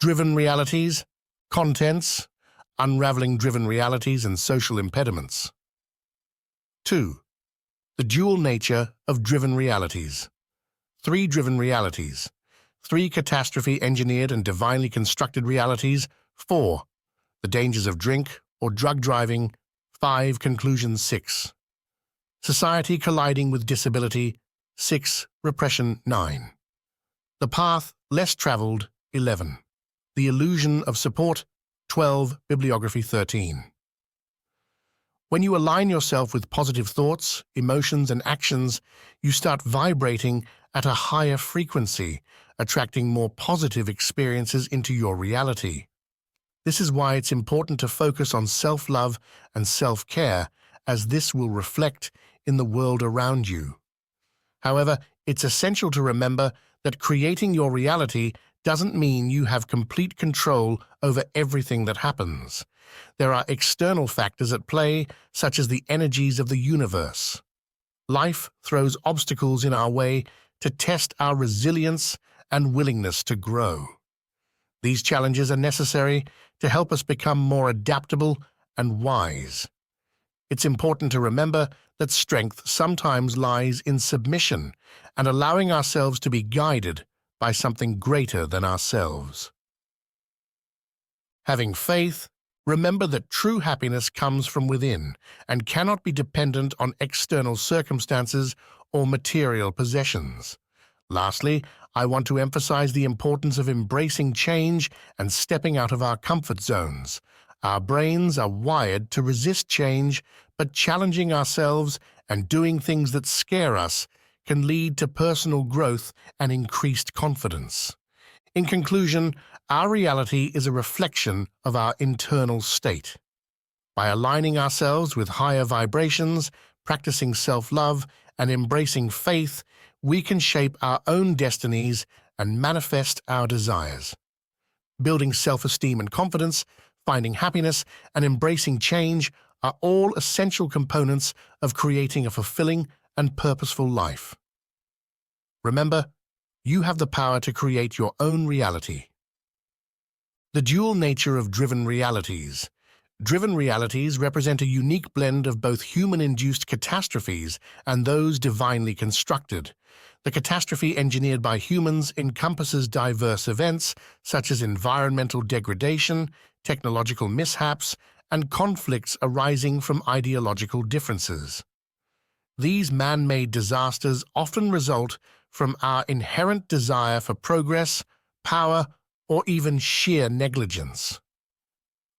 Driven realities, contents, unraveling driven realities and social impediments. 2. The dual nature of driven realities. 3 driven realities. 3 catastrophe-engineered and divinely constructed realities. 4. The dangers of drink or drug driving. 5. Conclusion 6. Society colliding with disability. 6. Repression 9. The path less traveled. 11. The illusion of support. 12. Bibliography 13. When you align yourself with positive thoughts, emotions, and actions, you start vibrating at a higher frequency, attracting more positive experiences into your reality. This is why it's important to focus on self-love and self-care, as this will reflect in the world around you. However, it's essential to remember that creating your reality doesn't mean you have complete control over everything that happens. There are external factors at play, such as the energies of the universe. Life throws obstacles in our way to test our resilience and willingness to grow. These challenges are necessary to help us become more adaptable and wise. It's important to remember that strength sometimes lies in submission and allowing ourselves to be guided by something greater than ourselves. Having faith, remember that true happiness comes from within and cannot be dependent on external circumstances or material possessions. Lastly, I want to emphasize the importance of embracing change and stepping out of our comfort zones. Our brains are wired to resist change, but challenging ourselves and doing things that scare us can lead to personal growth and increased confidence. In conclusion, our reality is a reflection of our internal state. By aligning ourselves with higher vibrations, practicing self-love, and embracing faith, we can shape our own destinies and manifest our desires. Building self-esteem and confidence, finding happiness, and embracing change are all essential components of creating a fulfilling and purposeful life. Remember, you have the power to create your own reality. The dual nature of driven realities. Driven realities represent a unique blend of both human-induced catastrophes and those divinely constructed. The catastrophe engineered by humans encompasses diverse events such as environmental degradation, technological mishaps, and conflicts arising from ideological differences. These man-made disasters often result from our inherent desire for progress, power, or even sheer negligence.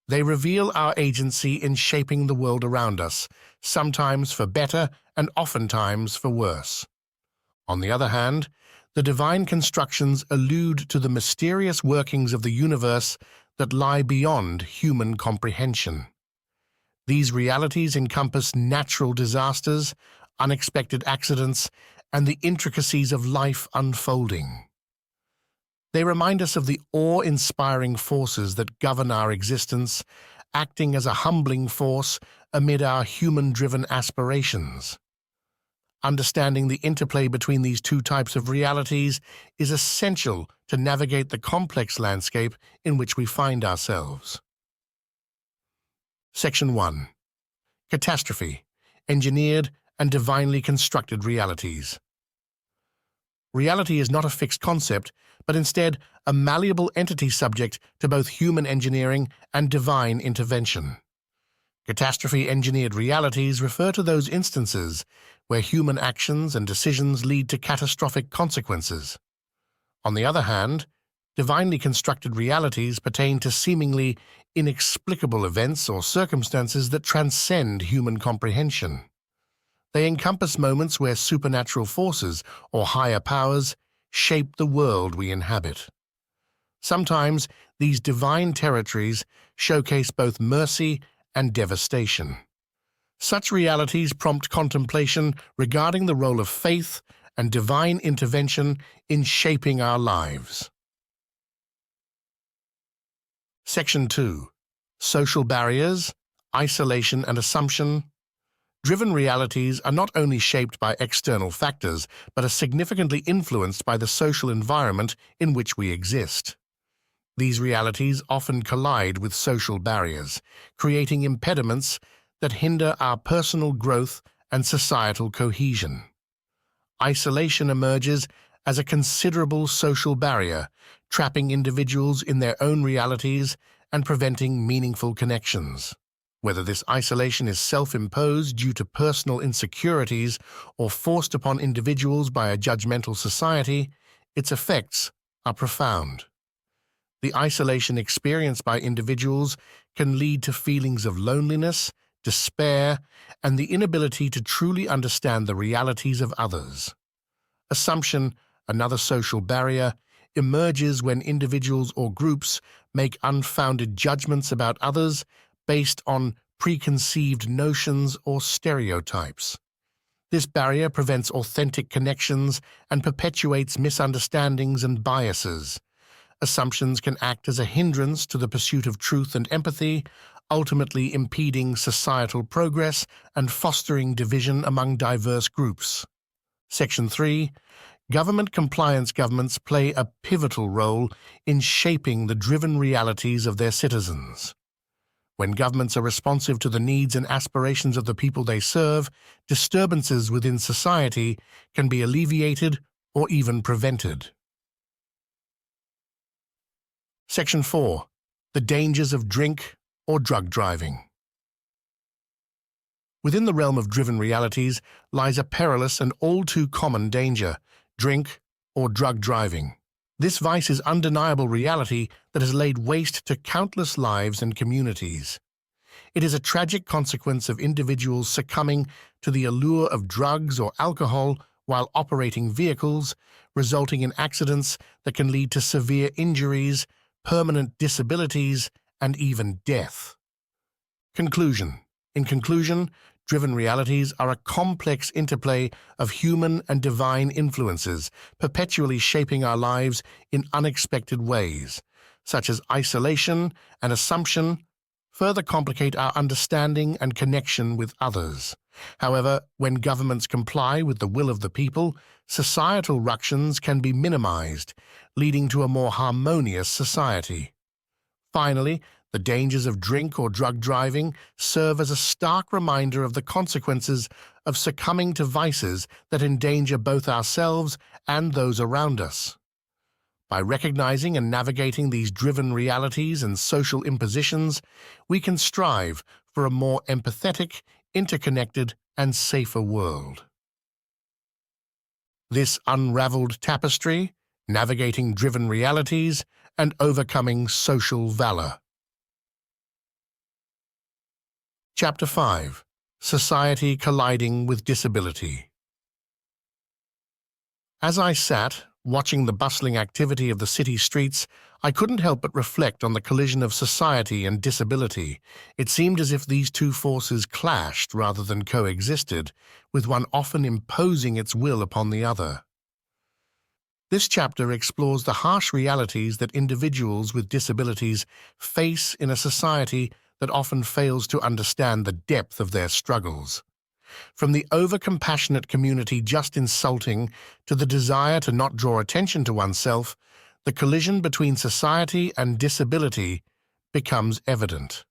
They reveal our agency in shaping the world around us, sometimes for better and oftentimes for worse. On the other hand, the divine constructions allude to the mysterious workings of the universe that lie beyond human comprehension. These realities encompass natural disasters, unexpected accidents, and the intricacies of life unfolding. They remind us of the awe-inspiring forces that govern our existence, acting as a humbling force amid our human-driven aspirations. Understanding the interplay between these two types of realities is essential to navigate the complex landscape in which we find ourselves. Section 1. Catastrophe, engineered and divinely constructed realities. Reality is not a fixed concept, but instead a malleable entity subject to both human engineering and divine intervention. Catastrophe-engineered realities refer to those instances where human actions and decisions lead to catastrophic consequences. On the other hand, divinely constructed realities pertain to seemingly inexplicable events or circumstances that transcend human comprehension. They encompass moments where supernatural forces or higher powers shape the world we inhabit. Sometimes these divine territories showcase both mercy and devastation. Such realities prompt contemplation regarding the role of faith and divine intervention in shaping our lives. Section 2. Social barriers, isolation and assumption. Driven realities are not only shaped by external factors, but are significantly influenced by the social environment in which we exist. These realities often collide with social barriers, creating impediments that hinder our personal growth and societal cohesion. Isolation emerges as a considerable social barrier, trapping individuals in their own realities and preventing meaningful connections. Whether this isolation is self-imposed due to personal insecurities or forced upon individuals by a judgmental society, its effects are profound. The isolation experienced by individuals can lead to feelings of loneliness, despair, and the inability to truly understand the realities of others. Assumption, another social barrier, emerges when individuals or groups make unfounded judgments about others based on preconceived notions or stereotypes. This barrier prevents authentic connections and perpetuates misunderstandings and biases. Assumptions can act as a hindrance to the pursuit of truth and empathy, ultimately impeding societal progress and fostering division among diverse groups. Section 3. Government compliance. Governments play a pivotal role in shaping the driven realities of their citizens. When governments are responsive to the needs and aspirations of the people they serve, disturbances within society can be alleviated or even prevented. Section 4. The dangers of drink or drug driving. Within the realm of driven realities lies a perilous and all too common danger: drink or drug driving. This vice is undeniable reality that has laid waste to countless lives and communities. It is a tragic consequence of individuals succumbing to the allure of drugs or alcohol while operating vehicles, resulting in accidents that can lead to severe injuries, permanent disabilities, and even death. Conclusion. In conclusion, driven realities are a complex interplay of human and divine influences, perpetually shaping our lives in unexpected ways, such as isolation and assumption, further complicate our understanding and connection with others. However, when governments comply with the will of the people, societal ructions can be minimized, leading to a more harmonious society. Finally, the dangers of drink or drug driving serve as a stark reminder of the consequences of succumbing to vices that endanger both ourselves and those around us. By recognizing and navigating these driven realities and social impositions, we can strive for a more empathetic, interconnected, and safer world. This unraveled tapestry, navigating driven realities and overcoming social valor. Chapter 5. Society colliding with disability. As I sat, watching the bustling activity of the city streets, I couldn't help but reflect on the collision of society and disability. It seemed as if these two forces clashed rather than coexisted, with one often imposing its will upon the other. This chapter explores the harsh realities that individuals with disabilities face in a society that often fails to understand the depth of their struggles. From the over-compassionate community just insulting to the desire to not draw attention to oneself, the collision between society and disability becomes evident.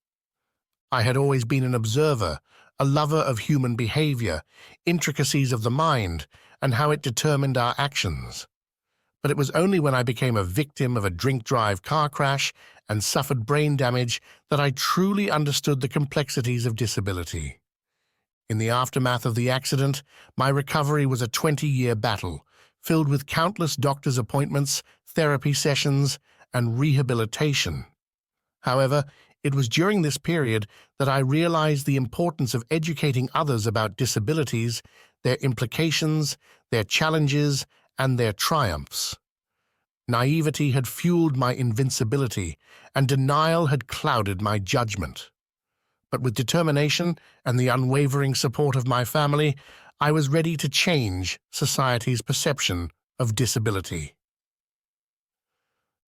I had always been an observer, a lover of human behavior, intricacies of the mind, and how it determined our actions. But it was only when I became a victim of a drink-drive car crash and suffered brain damage that I truly understood the complexities of disability. In the aftermath of the accident, my recovery was a 20-year battle, filled with countless doctor's appointments, therapy sessions, and rehabilitation. However, it was during this period that I realized the importance of educating others about disabilities, their implications, their challenges, and their triumphs. Naivety had fueled my invincibility, and denial had clouded my judgment. But with determination and the unwavering support of my family, I was ready to change society's perception of disability.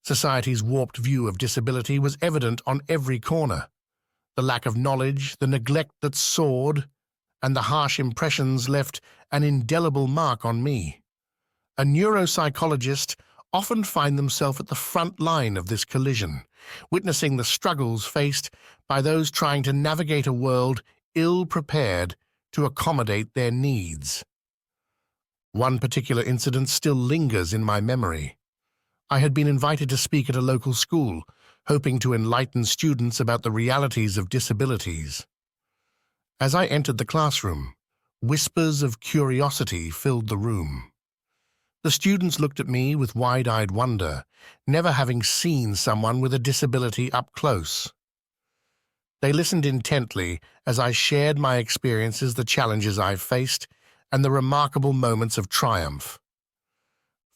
Society's warped view of disability was evident on every corner. The lack of knowledge, the neglect that soared, and the harsh impressions left an indelible mark on me. A neuropsychologist, often find themselves at the front line of this collision, witnessing the struggles faced by those trying to navigate a world ill-prepared to accommodate their needs. One particular incident still lingers in my memory. I had been invited to speak at a local school, hoping to enlighten students about the realities of disabilities. As I entered the classroom, whispers of curiosity filled the room. The students looked at me with wide-eyed wonder, never having seen someone with a disability up close. They listened intently as I shared my experiences, the challenges I've faced, and the remarkable moments of triumph.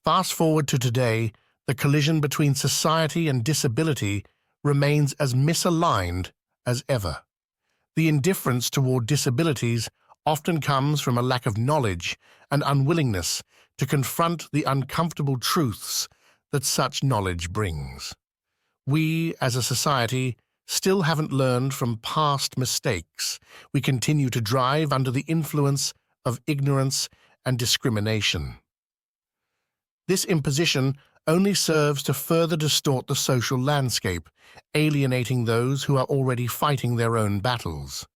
Fast forward to today, the collision between society and disability remains as misaligned as ever. The indifference toward disabilities often comes from a lack of knowledge and unwillingness to confront the uncomfortable truths that such knowledge brings. We, as a society, still haven't learned from past mistakes. We continue to drive under the influence of ignorance and discrimination. This imposition only serves to further distort the social landscape, alienating those who are already fighting their own battles.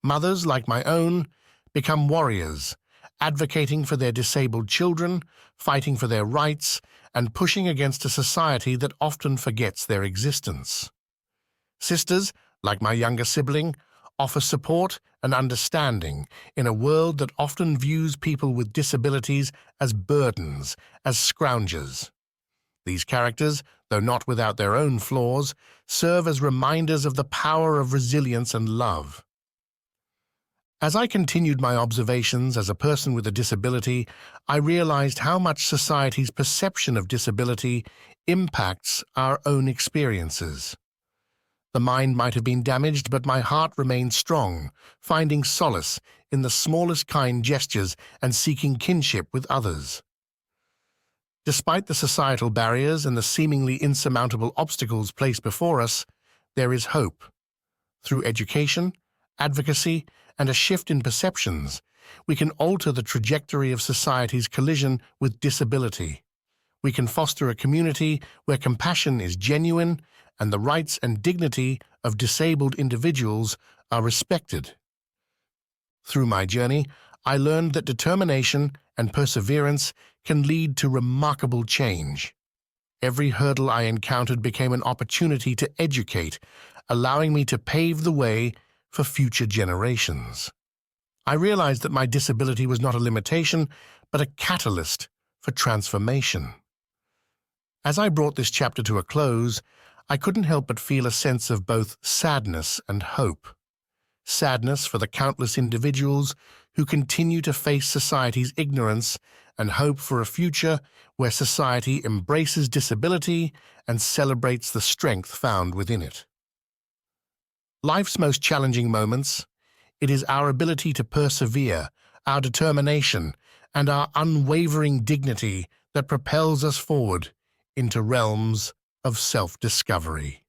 Mothers like my own become warriors, advocating for their disabled children, fighting for their rights, and pushing against a society that often forgets their existence. Sisters, like my younger sibling, offer support and understanding in a world that often views people with disabilities as burdens, as scroungers. These characters, though not without their own flaws, serve as reminders of the power of resilience and love. As I continued my observations as a person with a disability, I realized how much society's perception of disability impacts our own experiences. The mind might have been damaged, but my heart remained strong, finding solace in the smallest kind gestures and seeking kinship with others. Despite the societal barriers and the seemingly insurmountable obstacles placed before us, there is hope. Through education, advocacy, and a shift in perceptions, we can alter the trajectory of society's collision with disability. We can foster a community where compassion is genuine and the rights and dignity of disabled individuals are respected. Through my journey, I learned that determination and perseverance can lead to remarkable change. Every hurdle I encountered became an opportunity to educate, allowing me to pave the way for future generations. I realized that my disability was not a limitation, but a catalyst for transformation. As I brought this chapter to a close, I couldn't help but feel a sense of both sadness and hope. Sadness for the countless individuals who continue to face society's ignorance, and hope for a future where society embraces disability and celebrates the strength found within it. Life's most challenging moments, it is our ability to persevere, our determination, and our unwavering dignity that propels us forward into realms of self-discovery.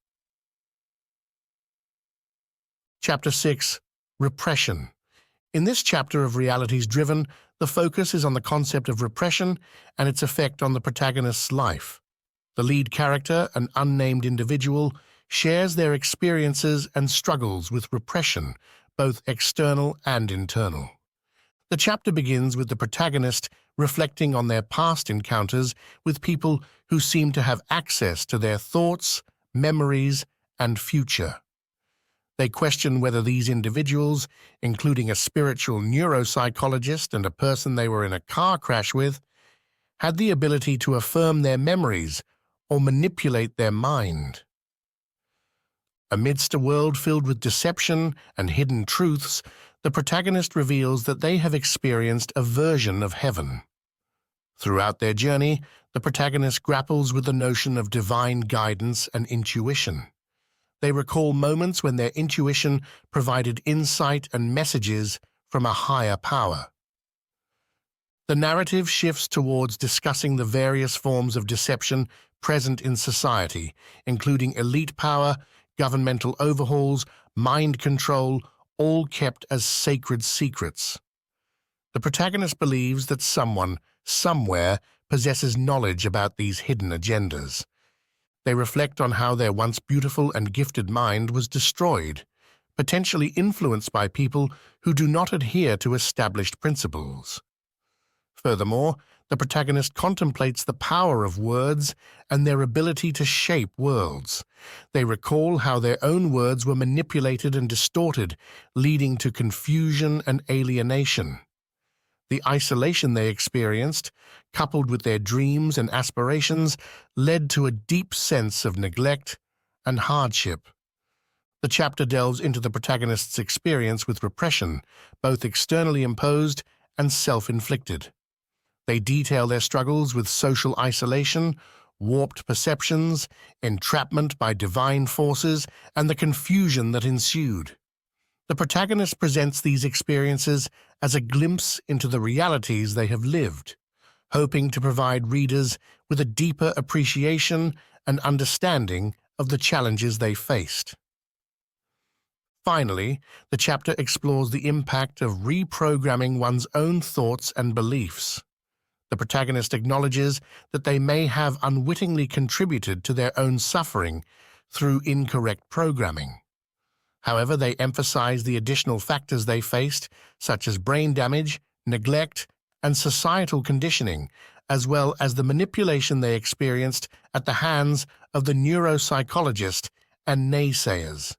Chapter 6. Repression. In this chapter of Realities Driven, the focus is on the concept of repression and its effect on the protagonist's life. The lead character, an unnamed individual, shares their experiences and struggles with repression, both external and internal. The chapter begins with the protagonist reflecting on their past encounters with people who seem to have access to their thoughts, memories, and future. They question whether these individuals, including a spiritual neuropsychologist and a person they were in a car crash with, had the ability to affirm their memories or manipulate their mind. Amidst a world filled with deception and hidden truths, the protagonist reveals that they have experienced a version of heaven. Throughout their journey, the protagonist grapples with the notion of divine guidance and intuition. They recall moments when their intuition provided insight and messages from a higher power. The narrative shifts towards discussing the various forms of deception present in society, including elite power, governmental overhauls, mind control, all kept as sacred secrets. The protagonist believes that someone, somewhere, possesses knowledge about these hidden agendas. They reflect on how their once beautiful and gifted mind was destroyed, potentially influenced by people who do not adhere to established principles. Furthermore, the protagonist contemplates the power of words and their ability to shape worlds. They recall how their own words were manipulated and distorted, leading to confusion and alienation. The isolation they experienced, coupled with their dreams and aspirations, led to a deep sense of neglect and hardship. The chapter delves into the protagonist's experience with repression, both externally imposed and self-inflicted. They detail their struggles with social isolation, warped perceptions, entrapment by divine forces, and the confusion that ensued. The protagonist presents these experiences as a glimpse into the realities they have lived, hoping to provide readers with a deeper appreciation and understanding of the challenges they faced. Finally, the chapter explores the impact of reprogramming one's own thoughts and beliefs. The protagonist acknowledges that they may have unwittingly contributed to their own suffering through incorrect programming. However, they emphasize the additional factors they faced, such as brain damage, neglect, and societal conditioning, as well as the manipulation they experienced at the hands of the neuropsychologist and naysayers.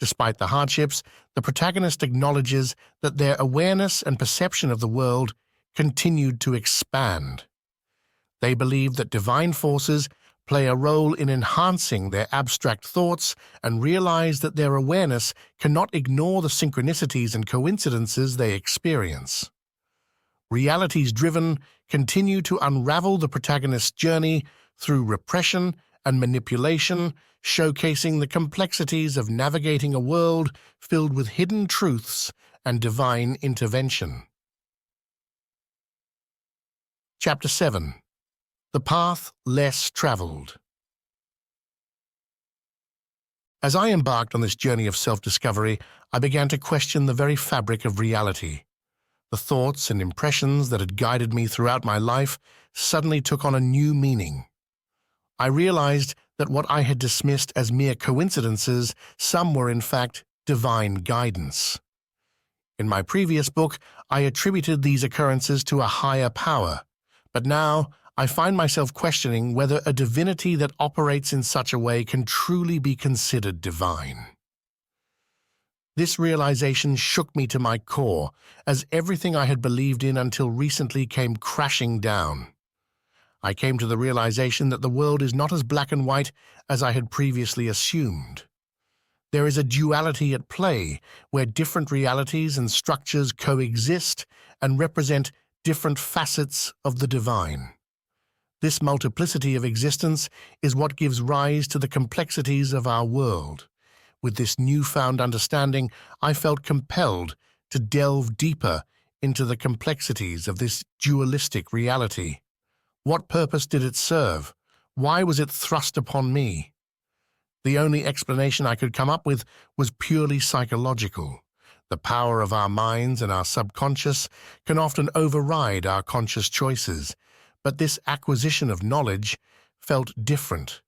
Despite the hardships, the protagonist acknowledges that their awareness and perception of the world continued to expand. They believe that divine forces play a role in enhancing their abstract thoughts and realize that their awareness cannot ignore the synchronicities and coincidences they experience. Realities driven continue to unravel the protagonist's journey through repression and manipulation, showcasing the complexities of navigating a world filled with hidden truths and divine intervention. Chapter 7. The Path Less Traveled. As I embarked on this journey of self-discovery, I began to question the very fabric of reality. The thoughts and impressions that had guided me throughout my life suddenly took on a new meaning. I realized that what I had dismissed as mere coincidences, some were in fact divine guidance. In my previous book, I attributed these occurrences to a higher power, but now I find myself questioning whether a divinity that operates in such a way can truly be considered divine. This realization shook me to my core, as everything I had believed in until recently came crashing down. I came to the realization that the world is not as black and white as I had previously assumed. There is a duality at play, where different realities and structures coexist and represent different facets of the divine. This multiplicity of existence is what gives rise to the complexities of our world. With this newfound understanding, I felt compelled to delve deeper into the complexities of this dualistic reality. What purpose did it serve? Why was it thrust upon me? The only explanation I could come up with was purely psychological. The power of our minds and our subconscious can often override our conscious choices, but this acquisition of knowledge felt different.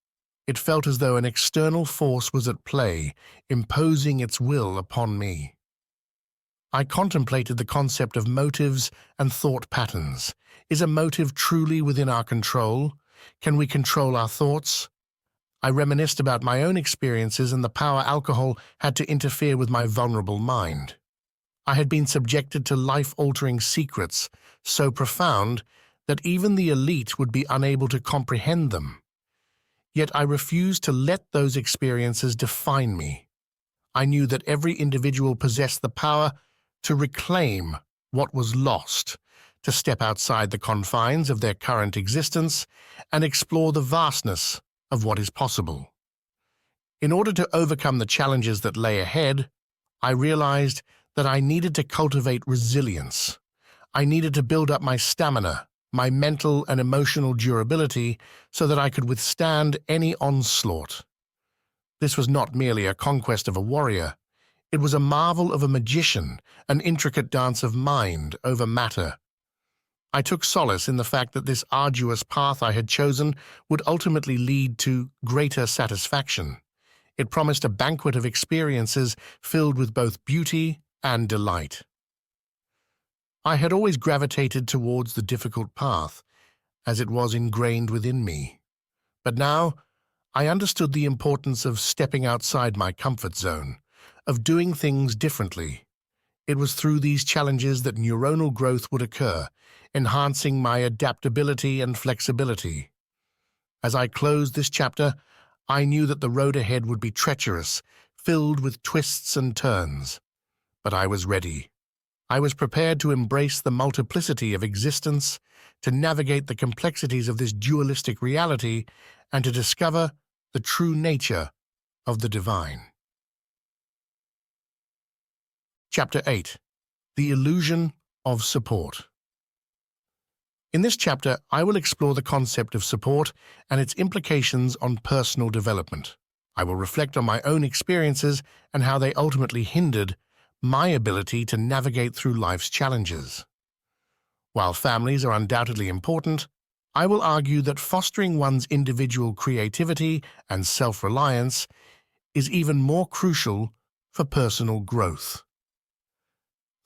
It felt as though an external force was at play, imposing its will upon me. I contemplated the concept of motives and thought patterns. Is a motive truly within our control? Can we control our thoughts? I reminisced about my own experiences and the power alcohol had to interfere with my vulnerable mind. I had been subjected to life-altering secrets, so profound that even the elite would be unable to comprehend them. Yet I refused to let those experiences define me. I knew that every individual possessed the power to reclaim what was lost, to step outside the confines of their current existence and explore the vastness of what is possible. In order to overcome the challenges that lay ahead, I realized that I needed to cultivate resilience. I needed to build up my stamina, my mental and emotional durability, so that I could withstand any onslaught. This was not merely a conquest of a warrior. It was a marvel of a magician, an intricate dance of mind over matter. I took solace in the fact that this arduous path I had chosen would ultimately lead to greater satisfaction. It promised a banquet of experiences filled with both beauty and delight. I had always gravitated towards the difficult path, as it was ingrained within me. But now, I understood the importance of stepping outside my comfort zone, of doing things differently. It was through these challenges that neuronal growth would occur, enhancing my adaptability and flexibility. As I closed this chapter, I knew that the road ahead would be treacherous, filled with twists and turns. But I was ready. I was prepared to embrace the multiplicity of existence, to navigate the complexities of this dualistic reality, and to discover the true nature of the divine. Chapter 8. The Illusion of Support. In this chapter, I will explore the concept of support and its implications on personal development. I will reflect on my own experiences and how they ultimately hindered my ability to navigate through life's challenges. While families are undoubtedly important, I will argue that fostering one's individual creativity and self-reliance is even more crucial for personal growth.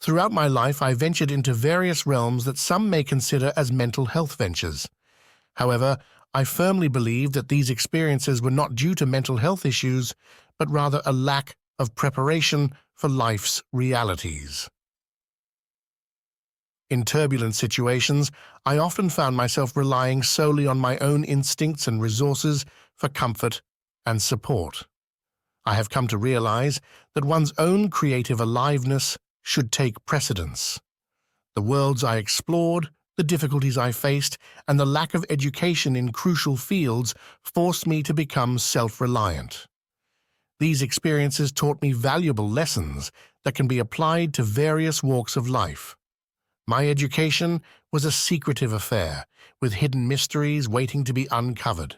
Throughout my life, I ventured into various realms that some may consider as mental health ventures. However, I firmly believe that these experiences were not due to mental health issues, but rather a lack of preparation for life's realities. In turbulent situations, I often found myself relying solely on my own instincts and resources for comfort and support. I have come to realize that one's own creative aliveness should take precedence. The worlds I explored, the difficulties I faced, and the lack of education in crucial fields forced me to become self-reliant. These experiences taught me valuable lessons that can be applied to various walks of life. My education was a secretive affair, with hidden mysteries waiting to be uncovered.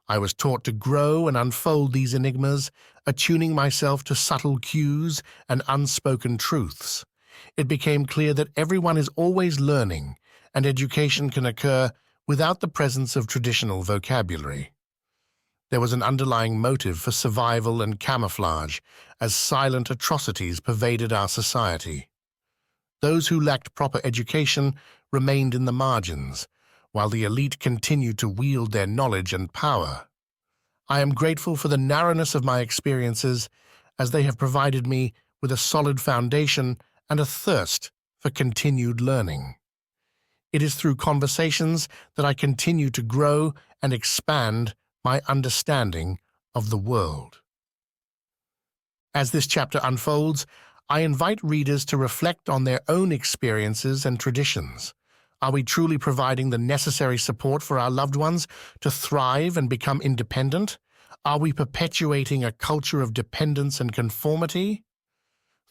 I was taught to grow and unfold these enigmas, attuning myself to subtle cues and unspoken truths. It became clear that everyone is always learning, and education can occur without the presence of traditional vocabulary. There was an underlying motive for survival and camouflage, as silent atrocities pervaded our society. Those who lacked proper education remained in the margins, while the elite continued to wield their knowledge and power. I am grateful for the narrowness of my experiences, as they have provided me with a solid foundation and a thirst for continued learning. It is through conversations that I continue to grow and expand my understanding of the world. As this chapter unfolds, I invite readers to reflect on their own experiences and traditions. Are we truly providing the necessary support for our loved ones to thrive and become independent? Are we perpetuating a culture of dependence and conformity?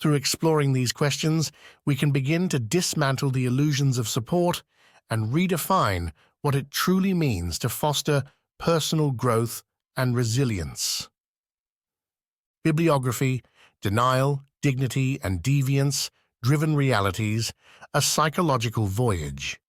Through exploring these questions, we can begin to dismantle the illusions of support and redefine what it truly means to foster personal growth and resilience. Bibliography: Denial, Dignity, and Deviance, Driven Realities, A Psychological Voyage.